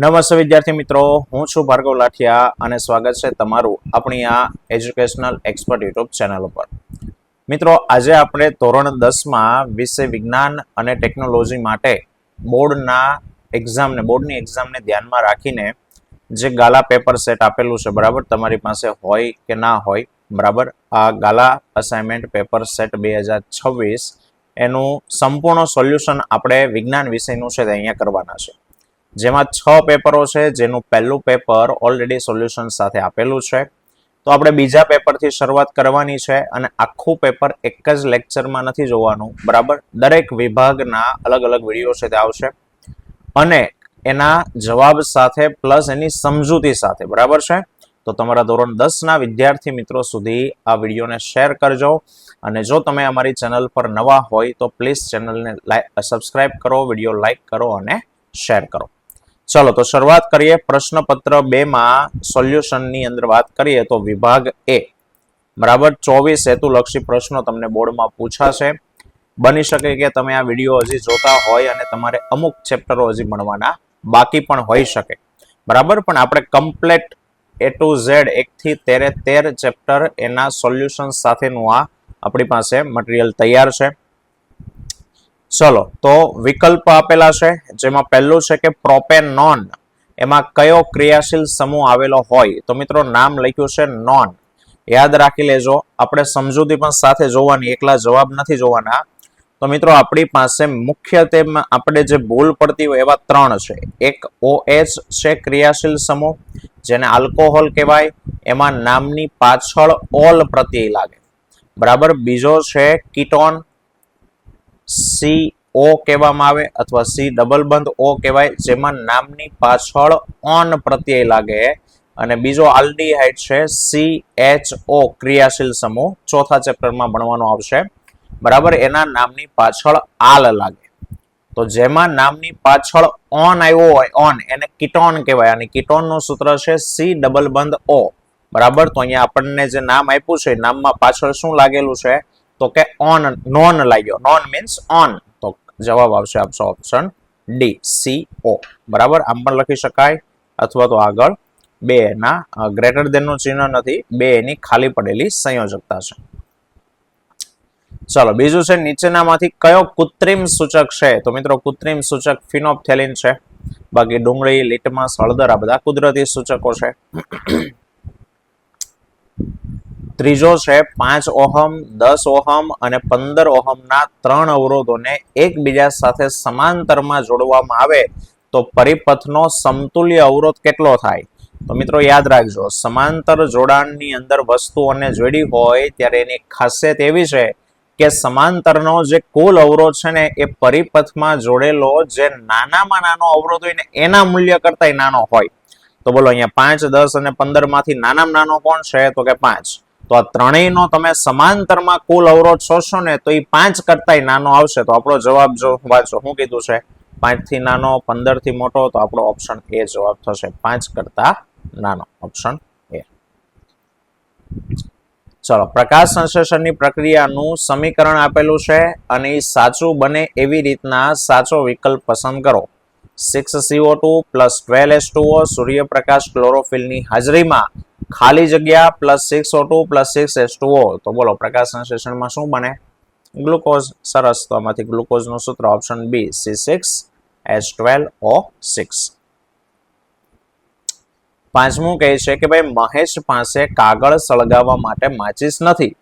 નમસ્તે વિદ્યાર્થી મિત્રો, હું છું ભાર્ગવ લાઠિયા અને સ્વાગત છે તમારું આપણી આ એજ્યુકેશનલ એક્સપર્ટ યુટ્યુબ ચેનલ ઉપર. મિત્રો, આજે આપણે ધોરણ 10માં વિષય વિજ્ઞાન અને ટેકનોલોજી માટે બોર્ડની એક્ઝામને ધ્યાનમાં રાખીને જે ગાલા પેપર સેટ આપેલું છે, બરાબર, તમારી પાસે હોય કે ના હોય, બરાબર, આ ગાલા અસાઇનમેન્ટ પેપર સેટ 2026 એનું સંપૂર્ણ સોલ્યુશન આપણે વિજ્ઞાન વિષયનું છે તે અહીંયા કરવાના છે, જેમાં 6 પેપરો છે, જેનું પહેલું પેપર ઓલરેડી સોલ્યુશન સાથે આપેલું છે. તો આપણે બીજા પેપરથી શરૂઆત કરવાની છે અને આખું પેપર એક જ લેક્ચરમાં નથી જોવાનું, બરાબર. દરેક વિભાગના અલગ અલગ વિડીયો છે તે આવશે અને એના જવાબ સાથે પ્લસ એની સમજૂતી સાથે, બરાબર છે. તો તમારા ધોરણ 10ના વિદ્યાર્થી મિત્રો સુધી આ વિડીયોને શેર કરજો અને જો તમે અમારી ચેનલ પર નવા હોય તો પ્લીઝ ચેનલને સબસ્ક્રાઇબ કરો, વિડીયો લાઈક કરો અને શેર કરો. ચલો તો શરૂઆત કરીએ. પ્રશ્નપત્ર 2માં સોલ્યુશનની અંદર વાત કરીએ તો વિભાગ એ, બરાબર, 24 હેતુલક્ષી પ્રશ્નો તમને બોર્ડમાં પૂછાશે. બની શકે કે તમે આ વિડીયો હજી જોતા હોય અને તમારે અમુક ચેપ્ટરો હજી ભણવાના બાકી પણ હોઈ શકે, બરાબર. પણ આપણે કમ્પ્લેટ A to Z 1 થી 13 ચેપ્ટર એના સોલ્યુશન સાથેનું આ આપણી પાસે મટીરિયલ તૈયાર છે. ચલો તો વિકલ્પ આપેલા છે, જેમાં પહેલું છે કે પ્રોપેનોન, એમાં કયો ક્રિયાશીલ સમૂહ આવેલો હોય? તો મિત્રો નામ લખ્યું છે નોન, યાદ રાખી લેજો. આપણે સમજૂતી પણ સાથે જોવાની, એકલા જવાબ નથી જોવાના. તો મિત્રો આપણી પાસે મુખ્યત્વે આપણે જે ભૂલ પડતી હોય એવા 3 છે. એક OH છે ક્રિયાશીલ સમૂહ, જેને આલ્કોહોલ કહેવાય, એમાં નામની પાછળ ઓલ પ્રત્યય લાગે, બરાબર. બીજો છે કીટોન, CO કહેવામાં આવે અથવા C ડબલ બંધ O કહેવાય, જેમાં નામની પાછળ ઓન પ્રત્યય લાગે. અને બીજો આલ્ડીહાઇડ છે CHO ક્રિયાશીલ સમૂહ, ચોથા ચેપ્ટરમાં ભણવાનો આવશે, બરાબર. એના નામની પાછળ આલ લાગે. તો જેમાં નામની પાછળ ઓન આવ્યો હોય, ઓન, એને કીટોન કહેવાય અને કીટોનનું સૂત્ર છે C ડબલ બંધ O, બરાબર. તો અહીંયા આપણને જે નામ આપ્યું છે, નામમાં પાછળ શું લાગેલું છે? તો કે ઓન, નોન લાગ્યો. Non means on. તો જવાબ આવશે આપશો ઓપ્શન ડી, CO, બરાબર. આમ પણ લખી શકાય અથવા તો આગળ 2 ના ગ્રેટર ધેન નું ચિહ્ન નથી, 2 એની ખાલી પડેલી સંયોજકતા છે. ચલો બીજું છે નીચેનામાંથી કયો કૃત્રિમ સૂચક છે? તો મિત્રો કૃત્રિમ સૂચક ફિનોપ્થેલિન છે, બાકી ડુંગળી, લીટમસ, હળદર આ બધા કુદરતી સૂચકો છે. ત્રીજો છે 5 ઓહમ, 10 ઓહમ અને 15 ઓહમના 3 અવરોધોને એકબીજા સાથે સમાંતરમાં જોડવામાં આવે તો પરિપથનો સમતુલ્ય અવરોધ કેટલો થાય? તો મિત્રો યાદ રાખજો, સમાંતર જોડાણની અંદર વસ્તુઓને જોડી હોય ત્યારે એની ખાસિયત એવી છે કે સમાંતરનો જે કુલ અવરોધ છે ને એ પરિપથમાં જોડેલો જે નાનામાં નાનો અવરોધ હોય ને એના મૂલ્ય કરતા નાનો હોય. તો બોલો અહીંયા 5, 10 અને 15 માંથી નાનામાં નાનો કોણ છે? તો કે 5. તો આ ત્રણેયનો તમે સમાંતરમાં કુલ અવરોધ શોધશો ને તો એ 5 કરતાય નાનો આવશે. તો આપણો જવાબ જો વાંચો, શું કીધું છે? 5 થી નાનો, 15 થી મોટો. તો આપણો ઓપ્શન એ જવાબ થશે, 5 કરતા નાનો, ઓપ્શન એ. ચલો, પ્રકાશ સંશ્લેષણની પ્રક્રિયાનું સમીકરણ આપેલું છે અને એ સાચું બને એવી રીતના સાચો વિકલ્પ પસંદ કરો. 6CO2 + 12H2O સૂર્યપ્રકાશ ક્લોરોફિલની હાજરીમાં ખાલી જગ્યા +6O2 + 6H2O. તો બોલો પ્રકાશ સંશ્લેષણમાં શું બને? ગ્લુકોઝ. સરસ. તો આમાંથી ગ્લુકોઝનું સૂત્ર ઓપ્શન બી, C6H12O6. પાંચમું કહે છે કે ભાઈ મહેશ પાસે કાગળ સળગાવવા માટે માચીસ નથી,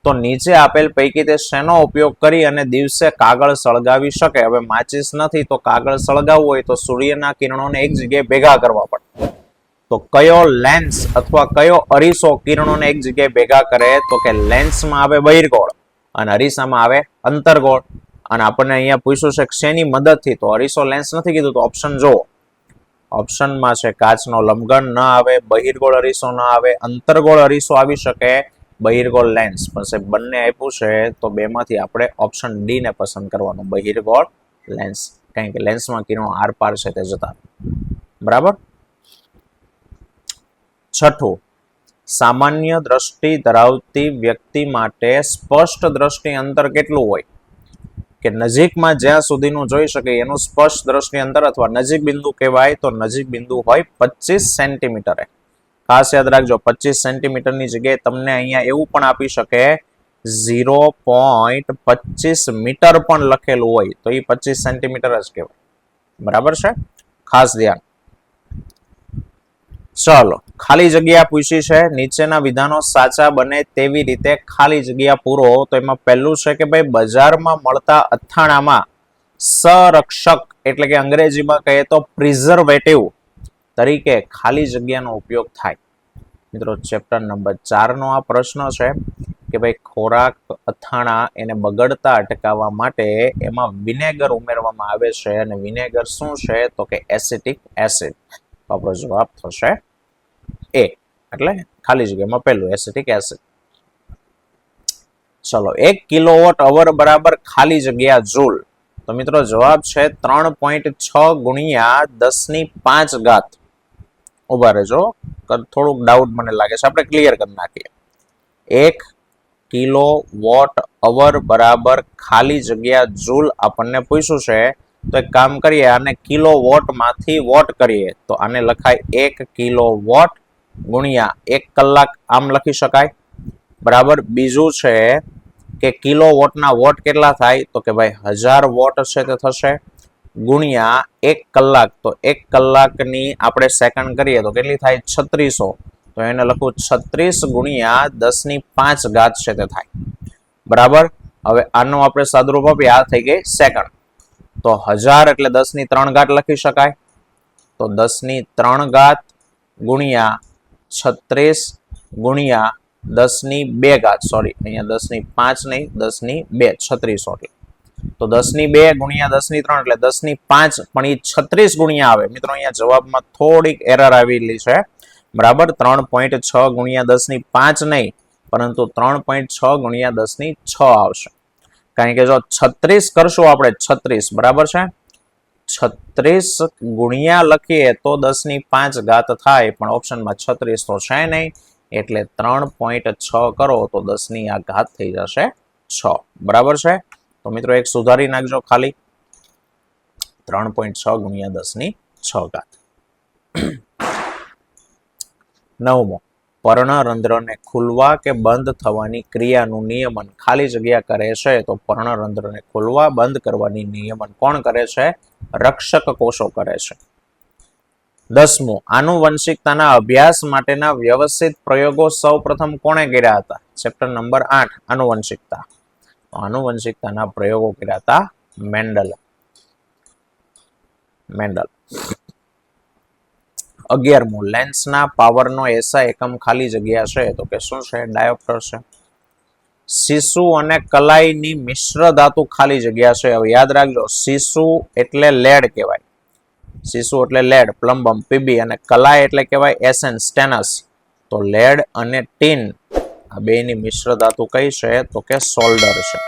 તો નીચે આપેલ પૈકી તે શેનો ઉપયોગ કરી અને દિવસે કાગળ સળગાવી શકે? હવે માચીસ નથી તો કાગળ સળગાવવું હોય તો સૂર્યના કિરણોને એક જગ્યાએ ભેગા કરવા પડે. તો કયો લેન્સ અથવા કયો અરીસો કિરણોને એક જગ્યાએ ભેગા કરે? તો કે લેન્સમાં આવે બહિર્ગોળ અને અરીસામાં આવે અંતર્ગોળ. અને આપણને અહીંયા પૂછ્યું છે શેની મદદથી? તો અરીસો લેન્સ નથી કીધું, તો ઓપ્શન જો, ઓપ્શનમાં છે કાચનો લંબઘન ન આવે, બહિર્ગોળ અરીસો ન આવે, અંતર્ગોળ અરીસો આવી શકે, બહિર્ગોળ લેન્સ. પણ બંને આપ્યું છે તો બેમાંથી આપણે ઓપ્શન ડી ને પસંદ કરવાનું, બહિર્ગોળ લેન્સ, કારણ કે લેન્સમાં કિરણો આર પાર છે તે જતા, બરાબર. છઠ્ઠું, સામાન્ય દ્રષ્ટિ ધરાવતી વ્યક્તિ માટે સ્પષ્ટ દ્રષ્ટિ અંતર કેટલું હોય? કે નજીકમાં જ્યાં સુધીનું જોઈ શકે એનું સ્પર્શ દ્રષ્ટિ અંતર અથવા નજીક બિંદુ કહેવાય તો નજીક બિંદુ હોય 25 સેન્ટીમીટરે. ખાસ યાદ રાખજો 25 સેન્ટીમીટરની જગ્યાએ તમને અહીંયા એવું પણ આપી શકે 0.25 મીટર પણ લખેલું હોય તો એ 25 સેન્ટીમીટર જ કહેવાય. બરાબર છે, ખાસ ધ્યાન. ચલો, ખાલી જગ્યા પૂછી છે. નીચેના વિધાનો સાચા બને તેવી રીતે ખાલી જગ્યા પૂરો. તો એમાં પહેલું છે કે ભાઈ બજારમાં મળતા અથાણામાં સંરક્ષક એટલે કે અંગ્રેજીમાં કહીએ તો પ્રિઝર્વેટિવ તરીકે ખાલી જગ્યાનો ઉપયોગ થાય. મિત્રો ચેપ્ટર નંબર 4 નો આ પ્રશ્ન છે કે ભાઈ ખોરાક અથાણા એને બગડતા અટકાવવા માટે એમાં વિનેગર ઉમેરવામાં આવે છે અને વિનેગર શું છે તો કે એસિટિક એસિડ. આપણો જવાબ થશે એ, એટલે ખાલી જગ્યામાં પહેલું એસિટિક એસિડ. ચલો, 1 કિલોવોટ અવર બરાબર ખાલી જગ્યા જૂલ. તો મિત્રો જવાબ છે 3.6 ગુણ્યા 10⁵ ઘાત. ઉભા રહેજો, થોડુંક ડાઉટ મને લાગે છે, આપણે ક્લિયર કરી નાખીએ. 1 કિલોવોટ અવર બરાબર ખાલી જગ્યા જૂલ આપણને પૂછ્યું છે. તો એક કામ કરીએ, આને કિલોવોટ માંથી વોટ કરીએ તો આને લખાય 1 કિલોવોટ ગુણ્યા 1 કલાક, આમ લખી શકાય. બરાબર. બીજું છે કે કિલોવોટના વોટ કેટલા થાય તો કે ભાઈ 1000 વોટ છે તે થશે ગુણ્યા 1 કલાક. તો 1 કલાકની આપણે સેકન્ડ કરીએ તો કેટલી થાય 3600. તો એને લખું 36 ગુણ્યા 10⁵ ઘાત છે તે થાય. બરાબર. હવે આનો આપણે સાદુરૂપ આપીએ, આ થઈ ગઈ સેકન્ડ. તો 1000 એટલે 10⁵ ઘાત લખી શકાય. તો 10⁵ ઘાત ગુણ્યા 36 ગુણ્યા 10⁵ ઘાત, સોરી અહીંયા 10⁵ નહીં 10⁵ 3600 એટલે. તો 10⁵ ગુણ્યા 10⁵ એટલે 10⁵ પણ એ 36 ગુણ્યા આવે. મિત્રો અહીંયા જવાબમાં થોડીક એરર આવેલી છે. બરાબર. 3.6 ગુણ્યા 10⁵ નહીં પરંતુ 3.6 ગુણ્યા 10⁶ આવશે. કારણ કે જો 36 કરશું આપણે 36, બરાબર છે, 36 ગુણ્યા લખીએ તો 10⁵ ઘાત થાય, પણ ઓપ્શનમાં 36 તો છે નહીં એટલે 3.6 કરો તો 10 ઘાત થઈ જશે 6. બરાબર છે. તો મિત્રો એક સુધારી નાખજો ખાલી, 3.6 ગુણ્યા 10⁶ ઘાત. 9મો, પર્ણરંધ્રને ખુલવા કે બંધ થવાની ક્રિયાનું નિયમન ખાલી જગ્યા કરે છે. તો પર્ણરંધ્રને ખુલવા બંધ કરવાની નિયમન કોણ કરે છે? રક્ષક કોષો કરે છે. 10મું, આનુવંશિકતાના અભ્યાસ માટેના વ્યવસ્થિત પ્રયોગો સૌપ્રથમ કોણે કર્યા હતા? Chapter number 8 આનુવંશિકતા. આનુવંશિકતાના પ્રયોગો કર્યા હતા મેન્ડલ. 11મું, લેન્સના પાવરનો એસઆ એકમ ખાલી જગ્યા છે. તો કે શું છે? ડાયોપ્ટર છે. શીશુ અને કલાઈની મિશ્ર ધાતુ ખાલી જગ્યા છે. હવે યાદ રાખજો, શીશુ એટલે લેડ કહેવાય. શીશુ એટલે લેડ, પ્લમ્બમ, પીબી, અને કલાઈ એટલે કહેવાય એસેન, સ્ટેનસ. તો લેડ અને ટીન આ બેની મિશ્ર ધાતુ કઈ છે? તો કે સોલ્ડર છે.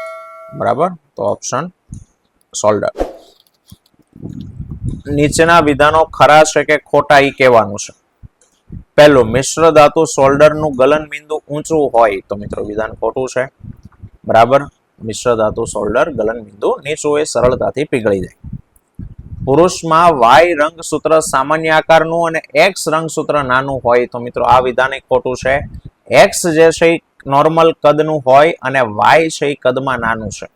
બરાબર. તો ઓપ્શન સોલ્ડર. નીચેના વિધાનો ખરા છે કે ખોટા એ કહેવાનું છે. પહેલું, મિશ્ર ધાતુ સોલ્ડરનું ગલન બિંદુ ઊંચું હોય. તો મિત્રો વિધાન ખોટું છે. બરાબર. મિશ્ર ધાતુ સોલ્ડર ગલન બિંદુ નીચું હોય, સરળતાથી પીગળી જાય. પુરુષમાં વાય રંગસૂત્ર સામાન્ય આકારનું અને એક્સ રંગસૂત્ર નાનું હોય. તો મિત્રો આ વિધાન ખોટું છે. એક્સ જે છે નોર્મલ કદનું હોય અને વાય છે કદમાં નાનું છે.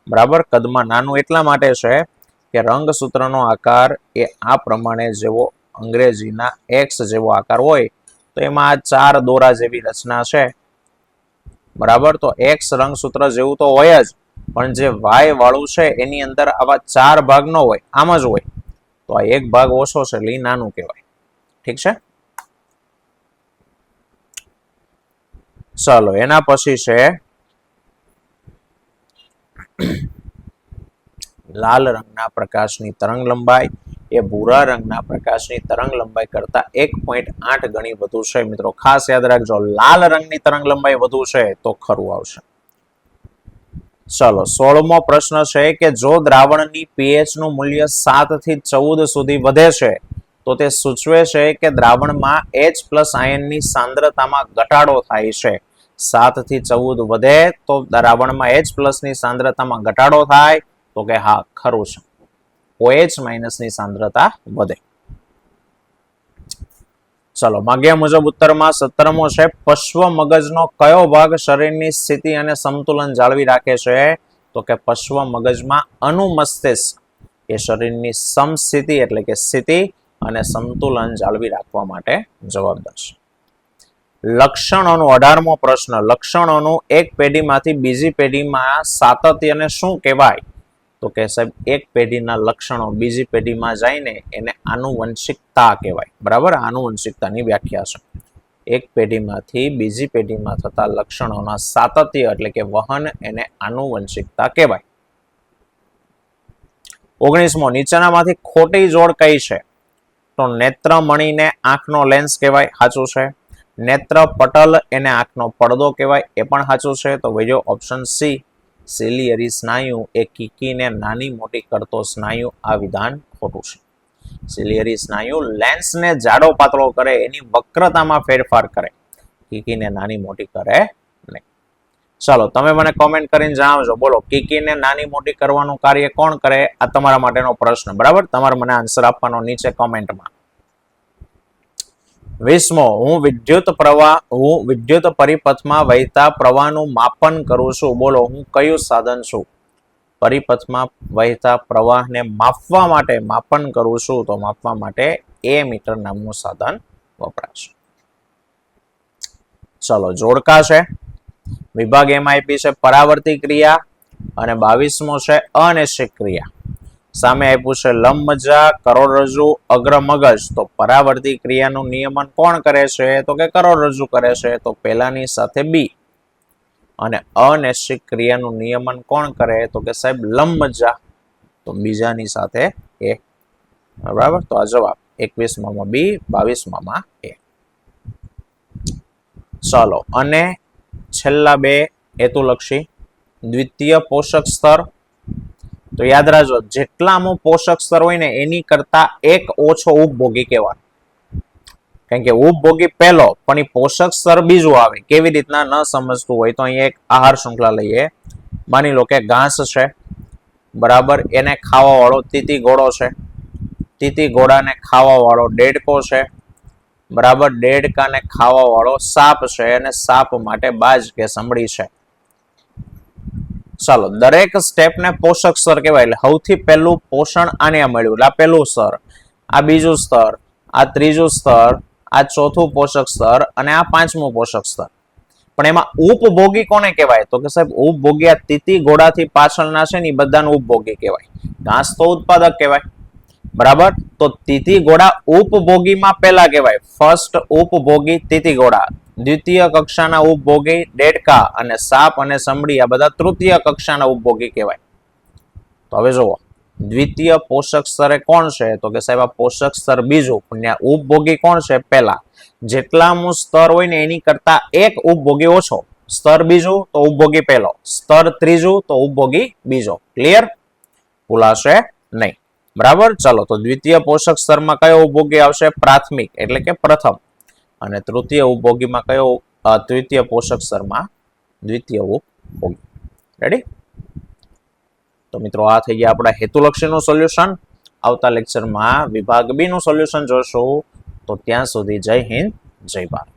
બરાબર. કદમાં નાનું એટલા માટે છે કે રંગસૂત્રનો આકાર એ આ પ્રમાણે જેવો અંગ્રેજીના એક્સ જેવો આકાર હોય તો એમાં આ 4 દોરા જેવી રચના છે. બરાબર. તો એક્સ રંગસૂત્ર જેવું તો હોય જ, પણ જે વાય વાળું છે એની અંદર આવા 4 ભાગ ન હોય, આમ જ હોય. તો આ એક ભાગ ઓછો છે એટલે નાનું કહેવાય. ઠીક છે. ચાલો, એના પછી છે લાલ રંગના પ્રકાશની તરંગ લંબાઈ એ ભૂરા રંગના પ્રકાશની તરંગ લંબાઈ કરતા 1.8 ગણી વધુ છે. મિત્રો ખાસ યાદ રાખજો, લાલ રંગની તરંગ લંબાઈ વધુ છે તો ખરું આવશે. ચલો, 16મો પ્રશ્ન છે કે જો દ્રાવણની પીએચ નું મૂલ્ય 7 થી 14 સુધી વધે છે તો તે સૂચવે છે કે દ્રાવણમાં H+ આયનની સાંદ્રતામાં ઘટાડો થાય છે. 7 થી 14 વધે તો દ્રાવણમાં H+ ની સાંદ્રતામાં ઘટાડો થાય, તો કે હા ખરું છે, OH- ની સાંદ્રતા વધે. ચલો માગ્યા મુજબ ઉત્તરમાં 17મો છે, પશ્વ મગજનો કયો ભાગ શરીરની સ્થિતિ અને સમતુલન જાળવી રાખે છે? તો કે પશ્વ મગજમાં અનુમસ્તિષ્ક એ શરીરની સમસ્થિતિ એટલે કે સ્થિતિ અને સંતુલન જાળવી રાખવા માટે જવાબદાર છે. લક્ષણોનો 18મો પ્રશ્ન, લક્ષણોનું એક પેઢીમાંથી બીજી પેઢીમાં સાતત્યને શું કહેવાય? તો કે સાહેબ એક પેઢીના લક્ષણો બીજી પેઢીમાં જઈને એને આનુવંશિકતા કહેવાય. બરાબર, આનુવંશિકતાની વ્યાખ્યા છે. એક પેઢીમાંથી બીજી પેઢીમાં થતા લક્ષણોના સાતત્ય એટલે કે વહન એને આનુવંશિકતા કહેવાય. 19મો, નીચેનામાંથી ખોટી જોડ કઈ છે? તો નેત્રમણીને આંખનો લેન્સ કહેવાય, સાચું છે. નેત્ર પટલ એને આંખનો પડદો કહેવાય, એ પણ સાચું છે. તો બીજો ઓપ્શન સી, સિલિયરી સ્નાયુ એ કીકીને નાની મોટી કરતો સ્નાયુ, આ વિધાન ખોટું છે. સિલિયરી સ્નાયુ લેન્સને જાડો પાતળો કરે, એની વક્રતામાં ફેરફાર કરે, કીકીને નાની મોટી કરે નહીં. ચાલો તમે મને કોમેન્ટ કરીને જણાવજો, બોલો કીકીને નાની મોટી કરવાનું કાર્ય કોણ કરે? આ તમારા માટેનો પ્રશ્ન. બરાબર, તમારે મને આન્સર આપવાનો નીચે કોમેન્ટમાં. 20મો, હું વિદ્યુત પરિપથમાં વહેતા પ્રવાહનું માપન કરું છું. બોલો હું કયું સાધન છું? પરિપથમાં વહેતા પ્રવાહને માપવા માટે માપન કરું છું, તો માપવા માટે એમીટર નામનું સાધન વપરાશે. ચલો જોડકા છે, વિભાગ એમાં આપી છે પરાવર્તી ક્રિયા, અને 22મો છે અનિશ્ચિત ક્રિયા. સામે આપ્યું છે લંબમજ્જા, કરોડરજ્જુ, અગ્રમગજ. તો પરાવર્તી ક્રિયાનું નિયમન કોણ કરે છે? તો કે કરોડરજ્જુ કરે છે, તો પહેલાની સાથે બી. અને અનિશ્ચિત ક્રિયાનું નિયમન કોણ કરે? તો કે સાહેબ લંબમજ્જા, તો બીજાની સાથે એ. બરાબર, તો આ જવાબ 21માં બી, 22માં એ. ચાલો, અને છેલ્લા બે હેતુલક્ષી, દ્વિતીય પોષક સ્તર. તો યાદ રાખજો, જેટલામાં પોષક સ્તર હોય ને એની કરતા એક ઓછો ઉપભોગી કહેવાનો. કારણ કે ઉપભોગી પહેલો પણ એ પોષક સ્તર બીજું આવે. કેવી રીતના ન સમજતું હોય તો અહીં એક આહાર શૃંખલા લઈએ. માની લો કે ઘાસ છે, બરાબર, એને ખાવા વાળો તીતી ઘોડો છે. તીતી ઘોડાને ખાવા વાળો દેડકો છે, બરાબર, દેડકાને ખાવા વાળો સાપ છે, અને સાપ માટે બાજ કે સમડી છે. ચાલો, દરેક સ્ટેપને પોષક સ્તર કહેવાય. એટલે સૌથી પહેલું પોષણ આને મળ્યું એટલે આ પહેલું સ્તર, આ બીજું સ્તર, આ ત્રીજું સ્તર, આ ચોથું પોષક સ્તર, અને આ પાંચમું પોષક સ્તર. પણ એમાં ઉપભોગી કોને કહેવાય? તો કે સાહેબ ઉપભોગી આ તીતી ઘોડાથી પાછળના છે ને બધાને ઉપભોગી કહેવાય. ઘાસ તો ઉત્પાદક કહેવાય, બરાબર. તો તીતી ઘોડા ઉપભોગીમાં પહેલા કહેવાય. ફર્સ્ટ ઉપભોગી તીતી ઘોડા, દ્વિતીય કક્ષાના ઉપભોગી દેડકા, અને સાપ અને સમડી આ બધા તૃતીય કક્ષાના ઉપભોગી કહેવાય. તો હવે જુઓ, દ્વિતીય પોષક સ્તરે કોણ છે? તો કે સાહેબ આ પોષક સ્તર બીજું, પણ ઉપભોગી કોણ છે? પહેલા. જેટલામું સ્તર હોય ને એની કરતા એક ઉપભોગી ઓછો. સ્તર બીજું તો ઉપભોગી પહેલો, સ્તર ત્રીજું તો ઉપભોગી બીજો. ક્લિયર? ભૂલાશે નહીં. બરાબર, ચાલો તો દ્વિતીય પોષક સ્તરમાં કયો ઉપભોગી આવશે? પ્રાથમિક એટલે કે પ્રથમ. અને તૃતીય ઉપભોગીમાં કયો? તૃતીય પોષક સ્તરમાં દ્વિતીય ઉપભોગી. રેડી? તો મિત્રો આ થઈ ગયા આપણા હેતુલક્ષીનું સોલ્યુશન. આવતા લેક્ચરમાં વિભાગ બી નું સોલ્યુશન જોશું. તો ત્યાં સુધી જય હિન્દ, જય ભારત.